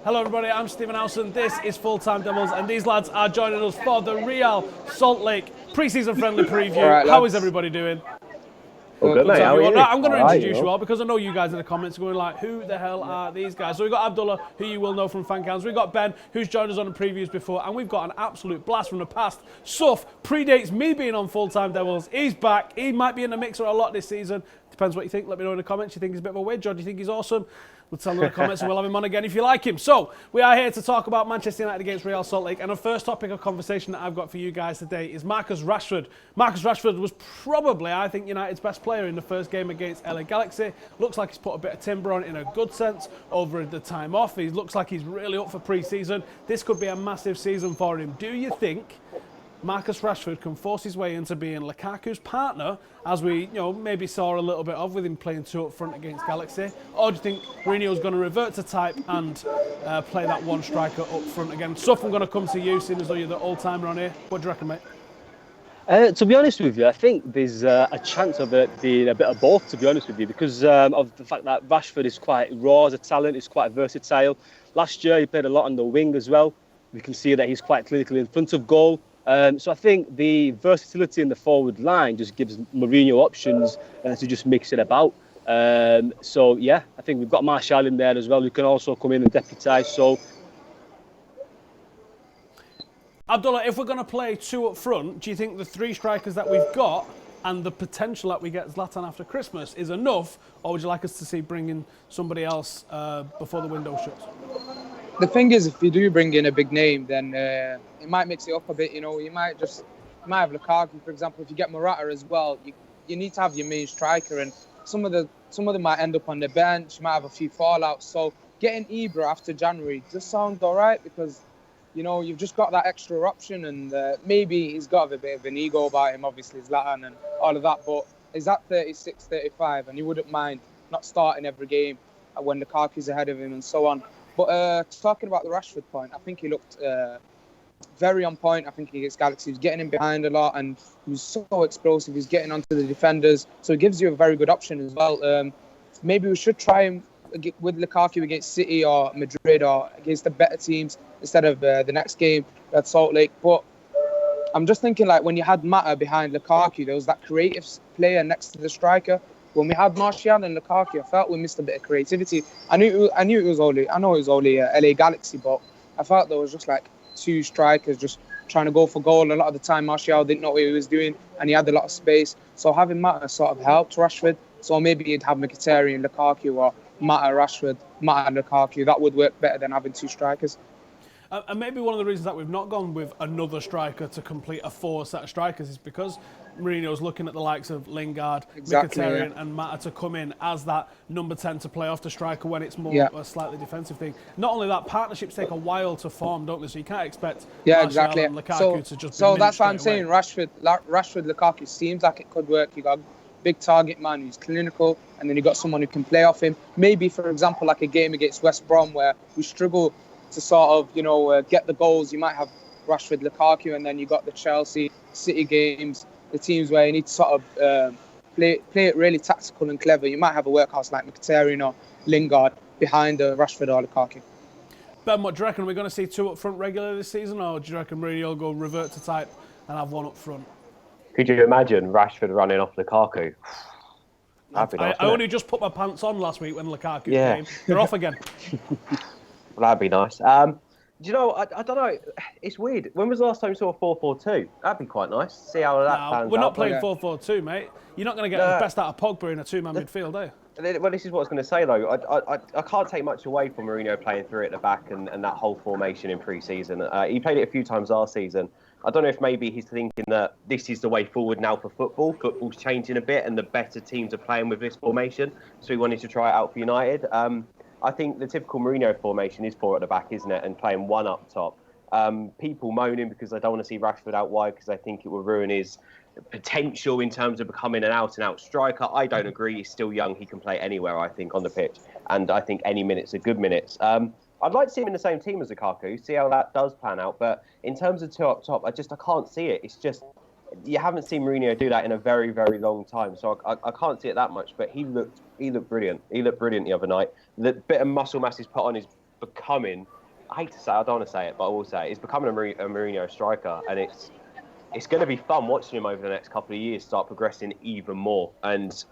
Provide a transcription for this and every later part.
Hello everybody, I'm Stephen Howson, this is Full Time Devils, and these lads are joining us for the Real Salt Lake pre-season friendly preview. All right, How is lads. everybody doing? Well, good, mate. How are you? Right, I'm going to introduce you you all because I know you guys in the comments are going like, who the hell are these guys? So we've got Abdullah, who you will know from fan cams. We've got Ben, who's joined us on the previews before, and we've got an absolute blast from the past. Suf predates me being on Full Time Devils. He's back. He might be in the mixer a lot this season. Depends what you think. Let me know in the comments. You think he's a bit of a wedge, or do you think he's awesome? We'll tell them in the comments and we'll have him on again if you like him. So, we are here to talk about Manchester United against Real Salt Lake. And the first topic of conversation that I've got for you guys today is Marcus Rashford. Marcus Rashford was probably, I think, United's best player in the first game against LA Galaxy. Looks like he's put a bit of timber on in a good sense over the time off. He looks like he's really up for pre-season. This could be a massive season for him. Do you think Marcus Rashford can force his way into being Lukaku's partner, as we maybe saw a little bit of with him playing two up front against Galaxy? Or do you think Mourinho's going to revert to type and play that one striker up front again? Suf, I'm going to come to you, seeing as though you're the old-timer on here. What do you reckon, mate? To be honest with you, I think there's a chance of it being a bit of both, to be honest with you, because of the fact that Rashford is quite raw as a talent, he's quite versatile. Last year, he played a lot on the wing as well. We can see that he's quite clinically in front of goal. So I think the versatility in the forward line just gives Mourinho options to just mix it about. So yeah, I think we've got Martial in there as well, who can also come in and deputise. So, Abdullah, if we're going to play two up front, do you think the three strikers that we've got and the potential that we get Zlatan after Christmas is enough, or would you like us to see bringing somebody else before the window shuts? The thing is, if you do bring in a big name, then it might mix it up a bit. You might have Lukaku, for example. If you get Morata as well, you need to have your main striker, and some of them might end up on the bench. Might have a few fallouts. So getting Ibra after January just sounds all right, because you've just got that extra option, and maybe he's got a bit of an ego about him. Obviously, Zlatan and all of that, but he's at 36, 35, and you wouldn't mind not starting every game when Lukaku's ahead of him and so on. But talking about the Rashford point, I think he looked very on point. I think against Galaxy, he was getting in behind a lot, and he was so explosive. He was getting onto the defenders, so it gives you a very good option as well. Maybe we should try him with Lukaku against City or Madrid or against the better teams instead of the next game at Salt Lake. But I'm just thinking, like, when you had Mata behind Lukaku, there was that creative player next to the striker. When we had Martial and Lukaku, I felt we missed a bit of creativity. I know it was only LA Galaxy, but I felt there was just like two strikers just trying to go for goal. A lot of the time, Martial didn't know what he was doing, and he had a lot of space. So having Mata sort of helped Rashford. So maybe you'd have Mkhitaryan, Lukaku, or Mata, Rashford, Mata, Lukaku. That would work better than having two strikers. And maybe one of the reasons that we've not gone with another striker to complete a four set of strikers is because Mourinho's looking at the likes of Lingard, Mkhitaryan and Mata to come in as that number 10 to play off the striker when it's more a slightly defensive thing. Not only that, partnerships take a while to form, don't they? So you can't expect Martial and Lukaku to just So be that's what I'm away. saying. Rashford, Lukaku seems like it could work. You got a big target man who's clinical, and then you got someone who can play off him. Maybe, for example, like a game against West Brom where we struggle to sort of, get the goals. You might have Rashford, Lukaku, and then you got the Chelsea, City games, the teams where you need to sort of play it really tactical and clever. You might have a workhorse like Mkhitaryan or Lingard behind Rashford or Lukaku. Ben, what do you reckon? Are we going to see two up front regularly this season, or do you reckon Mourinho will go revert to type and have one up front? Could you imagine Rashford running off Lukaku? That'd be nice, I only just put my pants on last week when Lukaku Yeah. came. They're off again. Well, that'd be nice. Do you know, I don't know, it's weird. When was the last time you saw a 4-4-2? That'd be quite nice. See how that pans out. We're not playing 4-4-2, mate. You're not going to get the best out of Pogba in a two-man midfield, are you? Well, this is what I was going to say, though. I can't take much away from Mourinho playing through at the back and that whole formation in pre-season. He played it a few times last season. I don't know if maybe he's thinking that this is the way forward now for football. Football's changing a bit and the better teams are playing with this formation. So he wanted to try it out for United. I think the typical Mourinho formation is four at the back, isn't it? And playing one up top. People moaning because they don't want to see Rashford out wide because they think it will ruin his potential in terms of becoming an out-and-out striker. I don't agree. He's still young. He can play anywhere, I think, on the pitch. And I think any minutes are good minutes. I'd like to see him in the same team as Lukaku, see how that does pan out. But in terms of two up top, I can't see it. It's just you haven't seen Mourinho do that in a very, very long time. So I can't see it that much. But he looked brilliant. He looked brilliant the other night. The bit of muscle mass he's put on is becoming. I hate to say, I don't want to say it, but I will say it. He's becoming a Mourinho striker, and it's going to be fun watching him over the next couple of years start progressing even more. And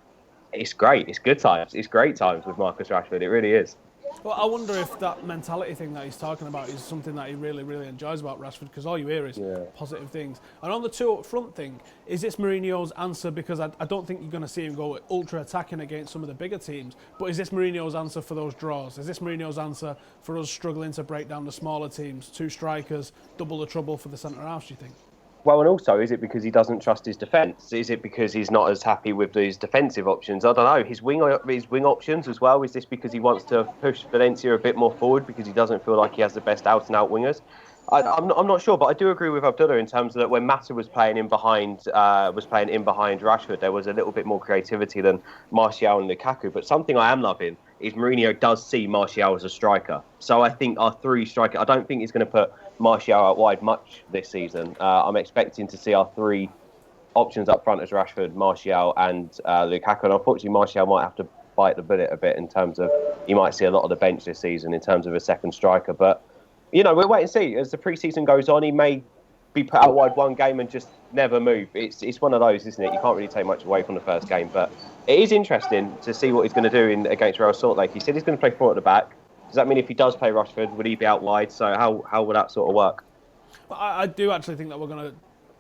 it's great. It's good times. It's great times with Marcus Rashford. It really is. Well, I wonder if that mentality thing that he's talking about is something that he really, really enjoys about Rashford, because all you hear is positive things. And on the two up front thing, is this Mourinho's answer? Because I don't think you're going to see him go ultra attacking against some of the bigger teams. But is this Mourinho's answer for those draws? Is this Mourinho's answer for us struggling to break down the smaller teams? 2 strikers, double the trouble for the centre halves, do you think? Well, and also, is it because he doesn't trust his defence? Is it because he's not as happy with these defensive options? I don't know. His wing options as well. Is this because he wants to push Valencia a bit more forward because he doesn't feel like he has the best out-and-out wingers? I'm not sure, but I do agree with Abdullah in terms of that when Mata was playing in behind Rashford, there was a little bit more creativity than Martial and Lukaku. But something I am loving is Mourinho does see Martial as a striker. So I think our 3 striker. I don't think he's going to put Martial out wide much this season. I'm expecting to see our 3 options up front as Rashford, Martial, and Lukaku. And unfortunately, Martial might have to bite the bullet a bit in terms of you might see a lot of the bench this season in terms of a second striker, but. We'll wait and see. As the pre-season goes on, he may be put out wide one game and just never move. It's one of those, isn't it? You can't really take much away from the first game. But it is interesting to see what he's going to do against Real Salt Lake. He said he's going to play 4 at the back. Does that mean if he does play Rashford, would he be out wide? So how would that sort of work? Well, I do actually think that we're going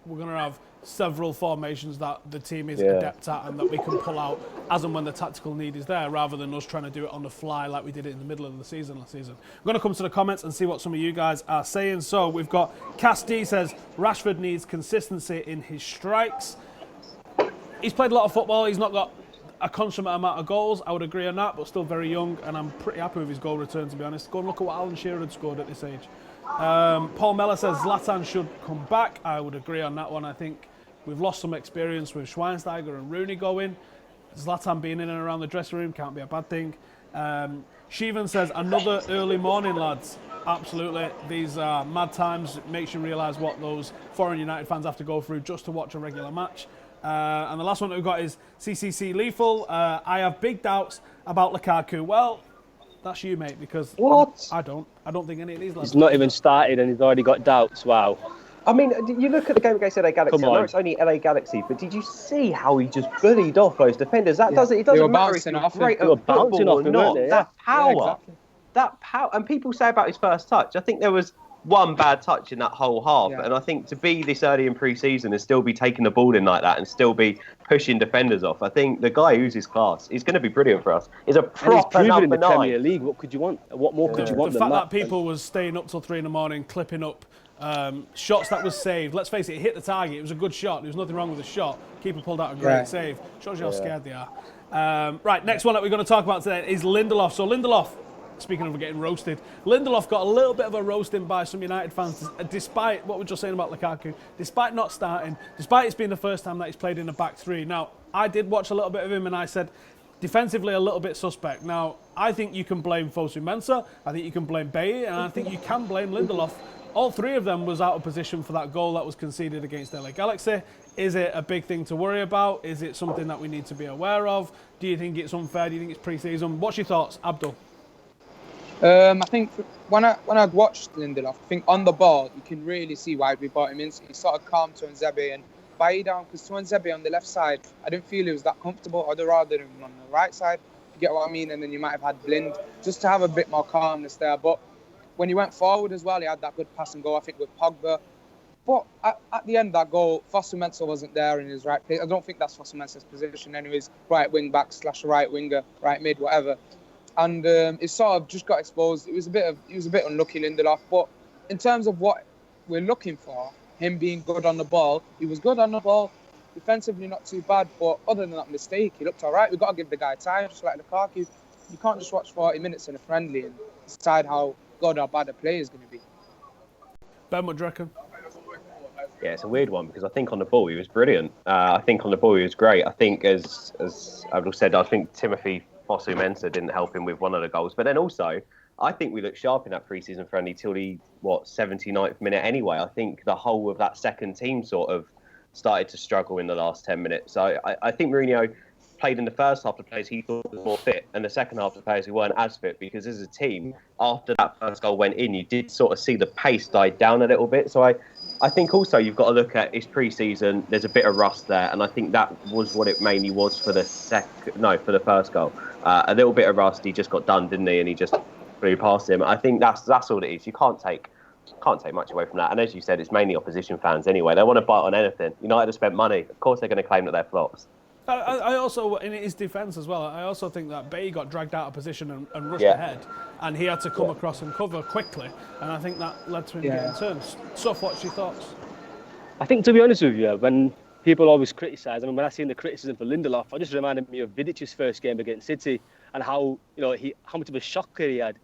to have several formations that the team is adept at and that we can pull out as and when the tactical need is there, rather than us trying to do it on the fly like we did it in the middle of the season last season. I'm going to come to the comments and see what some of you guys are saying. So we've got Cass D says Rashford needs consistency in his strikes. He's played a lot of football. He's not got a consummate amount of goals. I would agree on that, but still very young, and I'm pretty happy with his goal return, to be honest. Go and look at what Alan Shearer had scored at this age. Paul Mellor says Zlatan should come back. I would agree on that one. I think we've lost some experience with Schweinsteiger and Rooney going. Zlatan being in and around the dressing room can't be a bad thing. Shivan says, another early morning, lads. Absolutely. These are mad times. It makes you realise what those foreign United fans have to go through just to watch a regular match. And the last one that we've got is CCC Lethal. I have big doubts about Lukaku. Well, that's you, mate, because what? I don't think any of these lads. He's not even started and he's already got doubts. Wow. I mean, you look at the game against LA Galaxy. I know it's only LA Galaxy, but did you see how he just bullied off those defenders? It doesn't matter if you're great at football or not. That power, that power. And people say about his first touch. I think there was one bad touch in that whole half, and I think to be this early in pre-season and still be taking the ball in like that and still be pushing defenders off, I think the guy who's his class is going to be brilliant for us. He's a proper number 9. In the Premier League. What could you want? What more could you want the than fact that people was staying up till 3 a.m, clipping up shots that was saved. Let's face it, it hit the target. It was a good shot. There was nothing wrong with the shot. Keeper pulled out a great save. Shows you how scared they are. Right, next one that we're going to talk about today is Lindelof. So Lindelof, speaking of getting roasted, Lindelof got a little bit of a roasting by some United fans, despite what we're just saying about Lukaku, despite not starting, despite it's being the first time that he's played in a back 3. Now, I did watch a little bit of him and I said, defensively a little bit suspect. Now, I think you can blame Fosu Mensah, I think you can blame Bailly, and I think you can blame Lindelof. All 3 of them was out of position for that goal that was conceded against LA Galaxy. Is it a big thing to worry about? Is it something that we need to be aware of? Do you think it's unfair? Do you think it's pre-season? What's your thoughts, Abdul? I think when I'd watched Lindelof, I think on the ball you can really see why we brought him in. So he sort of calmed Tuanzebe and Bailly down, because Tuanzebe on the left side, I didn't feel he was that comfortable. I'd rather him on the right side. You get what I mean? And then you might have had Blind just to have a bit more calmness there. But when he went forward as well, he had that good pass and goal, I think, with Pogba. But at the end of that goal, Fosu Mensah wasn't there in his right place. I don't think that's Fosu Mensah's position anyways. Right wing back / right winger, right mid, whatever. And it sort of just got exposed. He was a bit unlucky, Lindelof. But in terms of what we're looking for, him being good on the ball, he was good on the ball. Defensively, not too bad. But other than that mistake, he looked all right. We've got to give the guy time, just like Lukaku. You can't just watch 40 minutes in a friendly and decide how good or bad a player is going to be. Ben, what do you reckon? Yeah, it's a weird one because I think on the ball he was brilliant. I think on the ball he was great. I think, as Abdul said, I think Timothy Fosu Mensah didn't help him with one of the goals. But then also, I think we looked sharp in that pre-season friendly till the 79th minute anyway. I think the whole of that second team sort of started to struggle in the last 10 minutes. So I think Mourinho played in the first half the players he thought was more fit, and the second half the players who weren't as fit, because as a team, after that first goal went in, you did sort of see the pace die down a little bit. So I think also you've got to look at his pre-season. There's a bit of rust there, and I think that was what it mainly was for the first goal. A little bit of rust. He just got done, didn't he? And he just flew past him. I think that's all it is. You can't take much away from that. And as you said, it's mainly opposition fans anyway. They want to bite on anything. United have spent money. Of course, they're going to claim that they're flops. I also, in his defence as well, I also think that Bay got dragged out of position and rushed ahead, and he had to come across and cover quickly, and I think that led to him getting turned. Soph, what's your thoughts? I think, to be honest with you, when people always criticise, when I seen the criticism for Lindelof, it just reminded me of Vidic's first game against City, and how how much of a shocker he had.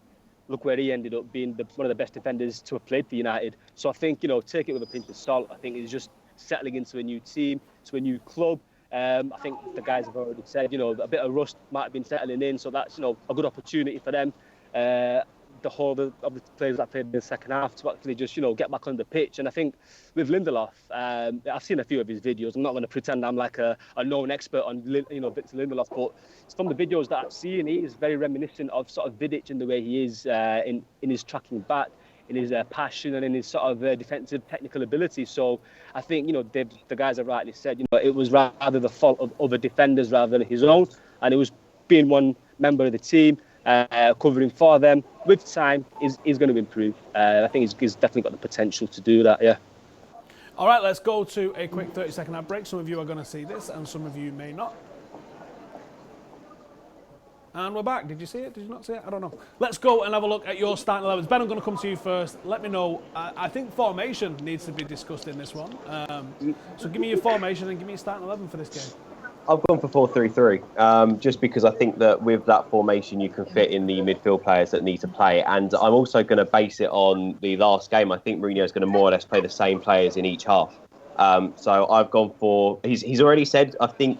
Look where he ended up being one of the best defenders to have played for United. So I think, take it with a pinch of salt. I think he's just settling into a new team, to a new club. I think the guys have already said, a bit of rust might have been settling in, so that's, a good opportunity for them. The whole of the players that played in the second half to actually just, get back on the pitch. And I think with Lindelof, I've seen a few of his videos. I'm not going to pretend I'm like a known expert on, Victor Lindelof, but from the videos that I've seen, he is very reminiscent of sort of Vidic in the way he is in his tracking back, in his passion and in his sort of defensive technical ability. So I think, the guys have rightly said, it was rather the fault of other defenders rather than his own. And it was being one member of the team, covering for them. With time, is going to improve. I think he's definitely got the potential to do that, yeah. All right, let's go to a quick 30-second ad break. Some of you are going to see this and some of you may not. And we're back. Did you see it? Did you not see it? I don't know. Let's go and have a look at your starting 11s. Ben, I'm going to come to you first. Let me know. I think formation needs to be discussed in this one. So give me your formation and give me your starting 11 for this game. I've gone for 4-3-3, just because I think that with that formation you can fit in the midfield players that need to play. And I'm also going to base it on the last game. I think Mourinho is going to more or less play the same players in each half. So I've gone for... He's already said, I think...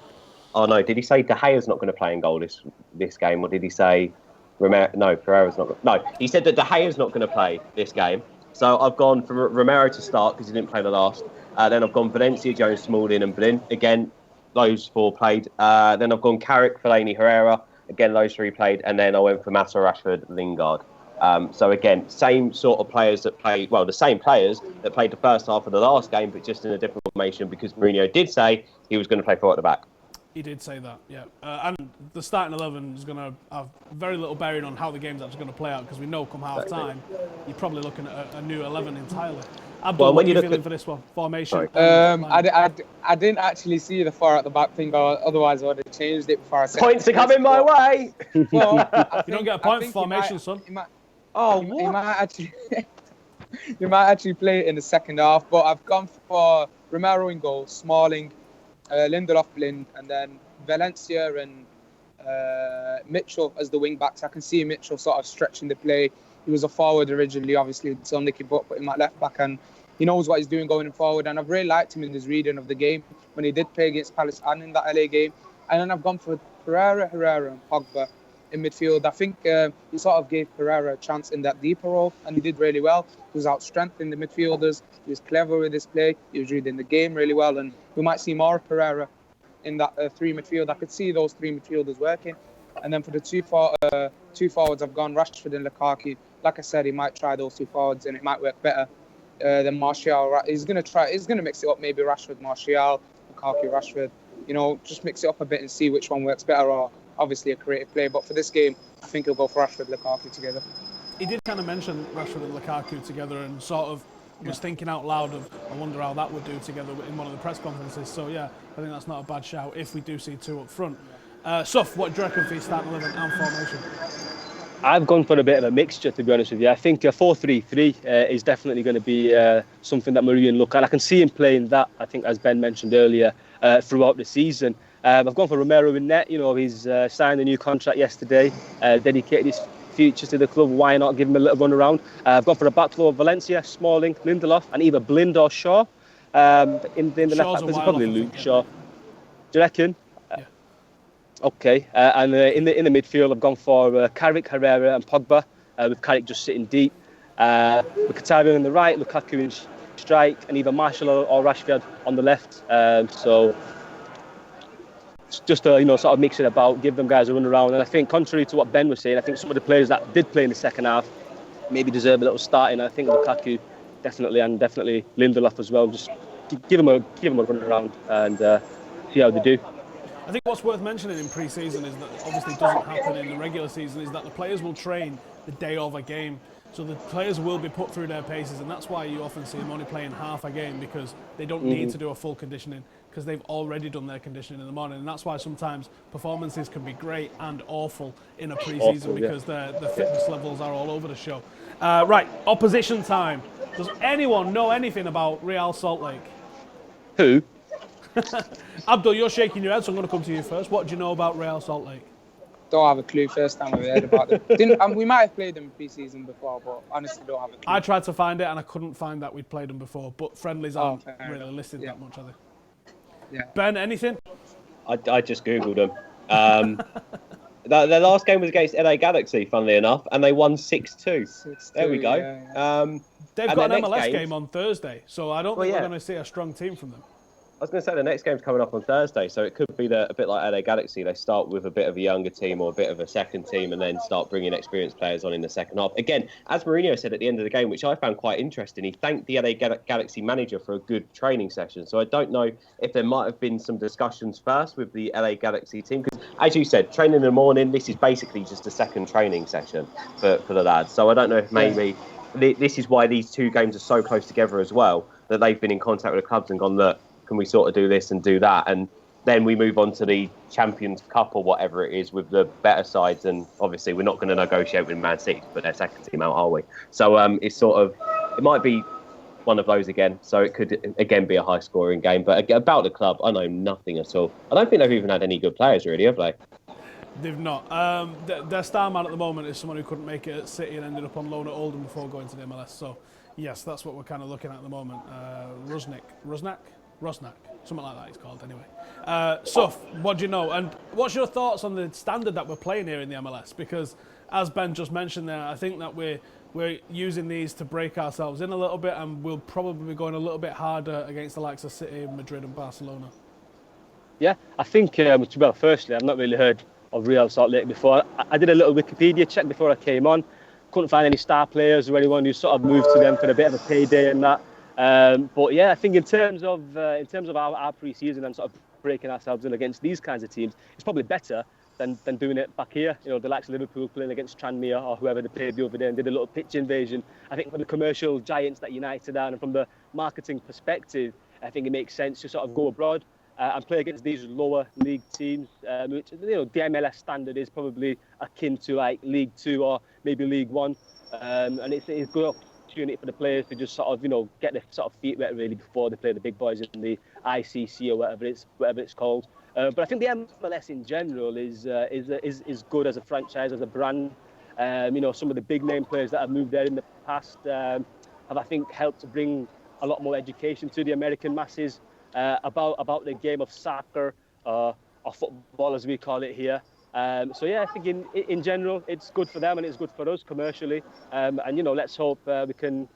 Oh no! Did he say De Gea's not going to play in goal this game, or did he say Pereira's not? No, he said that De Gea's not going to play this game. So I've gone for Romero to start because he didn't play the last. Then I've gone Valencia, Jones, Smalling, and Blin. Again, those four played. Then I've gone Carrick, Fellaini, Herrera. Again, those three played. And then I went for Massa, Rashford, Lingard. So again, same sort of players that played. Well, the same players that played the first half of the last game, but just in a different formation because Mourinho did say he was going to play four at the back. He did say that, yeah. And the starting 11 is going to have very little bearing on how the game's actually going to play out because we know come half-time, you're probably looking at a new 11 entirely. Abdul, what are you feeling for this one? Formation? I didn't actually see the far at the back thing, otherwise I would have changed it before I said points are coming my way! Well, you don't get a point for formation, son. He might actually play it in the second half, but I've gone for Romero in goal, Smalling, Lindelof, Blind, and then Valencia and Mitchell as the wing backs. I can see Mitchell sort of stretching the play. He was a forward originally, obviously, until Nicky Butt put him at left back, and he knows what he's doing going forward. And I've really liked him in his reading of the game when he did play against Palace and in that LA game. And then I've gone for Herrera, and Pogba in midfield. I think he sort of gave Herrera a chance in that deeper role, and he did really well. He was out-strengthening the midfielders. He was clever with his play. He was reading the game really well, and we might see more of Herrera in that three midfield. I could see those three midfielders working. And then for the two forwards, I've gone Rashford and Lukaku. Like I said, he might try those two forwards, and it might work better than Martial. He's going to mix it up, maybe Rashford, Martial, Lukaku, Rashford. Just mix it up a bit and see which one works better, or obviously a creative play. But for this game, I think he'll go for Rashford, Lukaku together. He did kind of mention Rashford and Lukaku together and sort of was thinking out loud of, I wonder how that would do together in one of the press conferences. So, yeah, I think that's not a bad shout if we do see two up front. Suf, what do you reckon for your starting 11 and formation? I've gone for a bit of a mixture, to be honest with you. I think 4-3-3 is definitely going to be something that Mourinho look at. I can see him playing that, I think, as Ben mentioned earlier, throughout the season. I've gone for Romero in net. He's signed a new contract yesterday, dedicated his future to the club. Why not give him a little run around? I've gone for a back four of Valencia, Smalling, Lindelof, and either Blind or Shaw. In the left back, probably Luke Shaw. Do you reckon? Yeah. Okay. And in the midfield, I've gone for Carrick, Herrera, and Pogba, with Carrick just sitting deep. Mkhitaryan on the right, Lukaku strike, and either Marshall or Rashford on the left. So just to sort of mix it about, give them guys a run around. And I think, contrary to what Ben was saying, I think some of the players that did play in the second half maybe deserve a little starting. I think Lukaku definitely, and definitely Lindelof as well. Just give them a run around and see how they do. I think what's worth mentioning in pre-season is that obviously doesn't happen in the regular season, is that the players will train the day of a game. So the players will be put through their paces, and that's why you often see them only playing half a game, because they don't need to do a full conditioning, because they've already done their conditioning in the morning. And that's why sometimes performances can be great and awful in a pre-season, because the fitness levels are all over the show. Right, opposition time. Does anyone know anything about Real Salt Lake? Who? Abdul, you're shaking your head, so I'm going to come to you first. What do you know about Real Salt Lake? Don't have a clue. First time I've heard about them. We might have played them pre-season before, but honestly don't have a clue. I tried to find it and I couldn't find that we'd played them before, but friendlies aren't really listed that much, are they? Yeah. Ben, anything? I just Googled them. Their last game was against LA Galaxy, funnily enough, and they won 6-2. There we go. Yeah. They've got an MLS game on Thursday, so I don't think we're going to see a strong team from them. I was going to say the next game's coming up on Thursday, so it could be a bit like LA Galaxy. They start with a bit of a younger team or a bit of a second team and then start bringing experienced players on in the second half. Again, as Mourinho said at the end of the game, which I found quite interesting, he thanked the LA Galaxy manager for a good training session. So I don't know if there might have been some discussions first with the LA Galaxy team, because as you said, training in the morning, this is basically just a second training session for the lads. So I don't know if maybe this is why these two games are so close together as well, that they've been in contact with the clubs and gone, look, can we sort of do this and do that? And then we move on to the Champions Cup or whatever it is with the better sides. And obviously we're not going to negotiate with Man City to put their second team out, are we? So it's sort of, it might be one of those again. So it could, again, be a high scoring game. But about the club, I know nothing at all. I don't think they've even had any good players really, have they? They've not. Their star man at the moment is someone who couldn't make it at City and ended up on loan at Oldham before going to the MLS. So yes, that's what we're kind of looking at the moment. Rosnak, something like that it's called anyway. Suf, what do you know? And what's your thoughts on the standard that we're playing here in the MLS? Because as Ben just mentioned there, I think that we're using these to break ourselves in a little bit, and we'll probably be going a little bit harder against the likes of City, Madrid and Barcelona. Yeah, I think, well, firstly, I've not really heard of Real Salt Lake before. I did a little Wikipedia check before I came on. Couldn't find any star players or anyone who sort of moved to them for a bit of a payday and that. But yeah, I think in terms of our pre-season and sort of breaking ourselves in against these kinds of teams, it's probably better than doing it back here. You know, the likes of Liverpool playing against Tranmere or whoever they played the other day and did a little pitch invasion. I think for the commercial giants that United are, and from the marketing perspective, I think it makes sense to sort of go abroad and play against these lower league teams. Which, the MLS standard is probably akin to like League 2 or maybe League 1, and it's a good opportunity for the players to just sort of get their sort of feet wet really before they play the big boys in the ICC or whatever it's called. But I think the MLS in general is good as a franchise, as a brand. Some of the big name players that have moved there in the past have, I think, helped to bring a lot more education to the American masses about the game of soccer or football as we call it here. So yeah, I think in general it's good for them and it's good for us commercially. And let's hope we can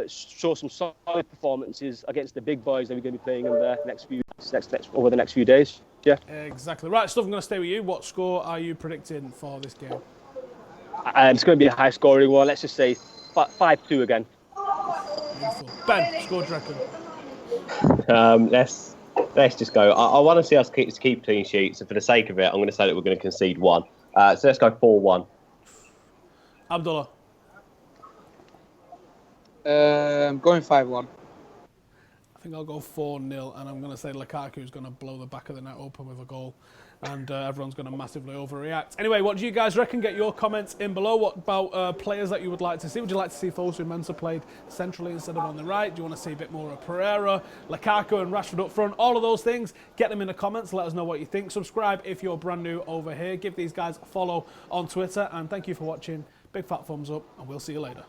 show some solid performances against the big boys that we're going to be playing in the over the next few days. Yeah. Exactly. Right, Stuff, I'm going to stay with you. What score are you predicting for this game? It's going to be a high scoring one. Let's just say 5-2 again. Beautiful. Ben, score do you reckon? Let's just go. I want to see us keep clean sheets, so for the sake of it, I'm going to say that we're going to concede one. So let's go 4-1. Abdullah? I'm going 5-1. I think I'll go 4-0, and I'm going to say Lukaku's going to blow the back of the net open with a goal, and everyone's going to massively overreact. Anyway, what do you guys reckon? Get your comments in below. What about players that you would like to see? Would you like to see Fosu Mensah played centrally instead of on the right? Do you want to see a bit more of Pereira, Lukaku and Rashford up front? All of those things, get them in the comments. Let us know what you think. Subscribe if you're brand new over here. Give these guys a follow on Twitter, and thank you for watching. Big fat thumbs up, and we'll see you later.